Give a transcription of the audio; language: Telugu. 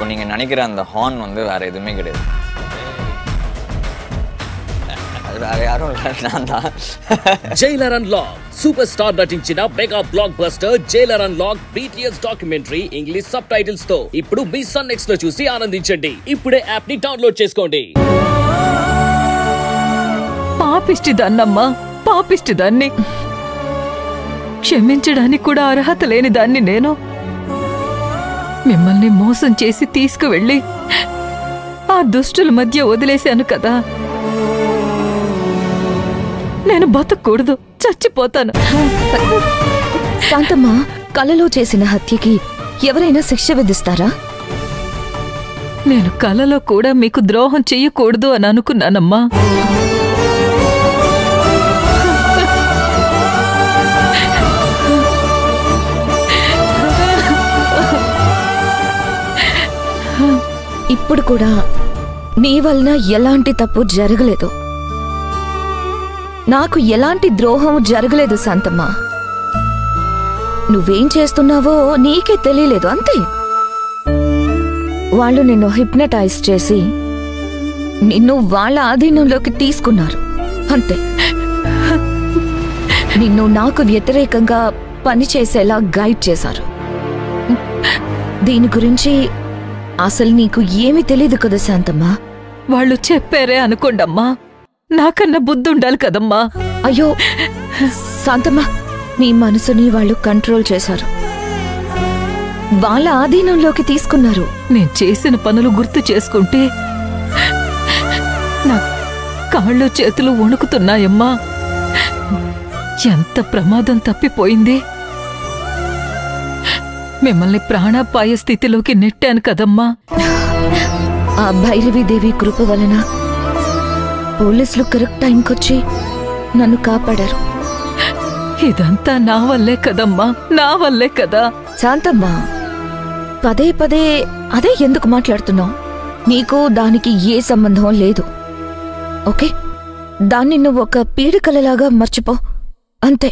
இப்போ நீங்கள் நினைக்கிற அந்த ஹார்ன் வந்து வேறு எதுவுமே கிடையாது. அது வேற யாரும் இல்லை, நான் தான். జైలర్ అన్లాక్ సూపర్ స్టార్ నటించిన mega block buster Jailer unlock BTS documentary English sub titles తో ఇప్పుడు మీ సన్ నెక్స్ట్ లో చూసి ఆనందించండి. ఇప్పుడే యాప్ ని డౌన్లోడ్ చేసుకోండి. పాపిష్టిదాన్నమ్మా, పాపిష్టిదాన్ని. క్షమించడానికి కూడా అర్హత లేని దాన్ని నేను. మిమ్మల్ని మోసం చేసి తీసుకువెళ్ళి ఆ దుష్టుల మధ్య వదిలేశాను కదా. నేను బతకూడదు, చచ్చిపోతాను. శాంతమ్మ, కలలో చేసిన హత్యకి ఎవరైనా శిక్ష విధిస్తారా? నేను కలలో కూడా మీకు ద్రోహం చెయ్యకూడదు అని అనుకున్నానమ్మా. ఇప్పుడు కూడా నీ వలన ఎలాంటి తప్పు జరగలేదు, నాకు ఎలాంటి ద్రోహం జరగలేదు శాంతమ్మ. నువ్వేం చేస్తున్నావో నీకే తెలియలేదు, అంతే. వాళ్ళు నిన్ను హిప్నటైజ్ చేసి నిన్ను వాళ్ళ ఆధీనంలోకి తీసుకున్నారు, అంతే. నిన్ను నాకు వ్యతిరేకంగా పనిచేసేలా గైడ్ చేశారు. దీని గురించి అసలు నీకు ఏమీ తెలీదు కదా శాంతమ్మ. వాళ్ళు చెప్పారే అనుకోండమ్మా, నాకన్నా బుద్ధి ఉండాలి కదమ్మా. అయ్యో శాంతమ్మ, నీ మనసుని వాళ్ళు కంట్రోల్ చేశారు, వాళ్ళ ఆధీనంలోకి తీసుకున్నారు. నేను చేసిన పనులు గుర్తు చేసుకుంటే నా కాళ్ళు చేతులు వణుకుతున్నాయమ్మా. ఎంత ప్రమాదం తప్పిపోయింది. మిమ్మల్ని ప్రాణాపాయ స్థితిలోకి నెట్టాను కదమ్మా. ఆ భైరవీదేవి కృప వలన పోలీసులు కరెక్ట్ టైంకొచ్చి నన్ను కాపాడారు. ఇదంతా నా వల్లే కదమ్మా, నా వల్లే కదా. శాంతమ్మ, పదే పదే అదే ఎందుకు మాట్లాడుతున్నావు? నీకు దానికి ఏ సంబంధం లేదు, ఓకే? దాన్ని నువ్వు ఒక పీడికలలాగా మర్చిపో, అంతే.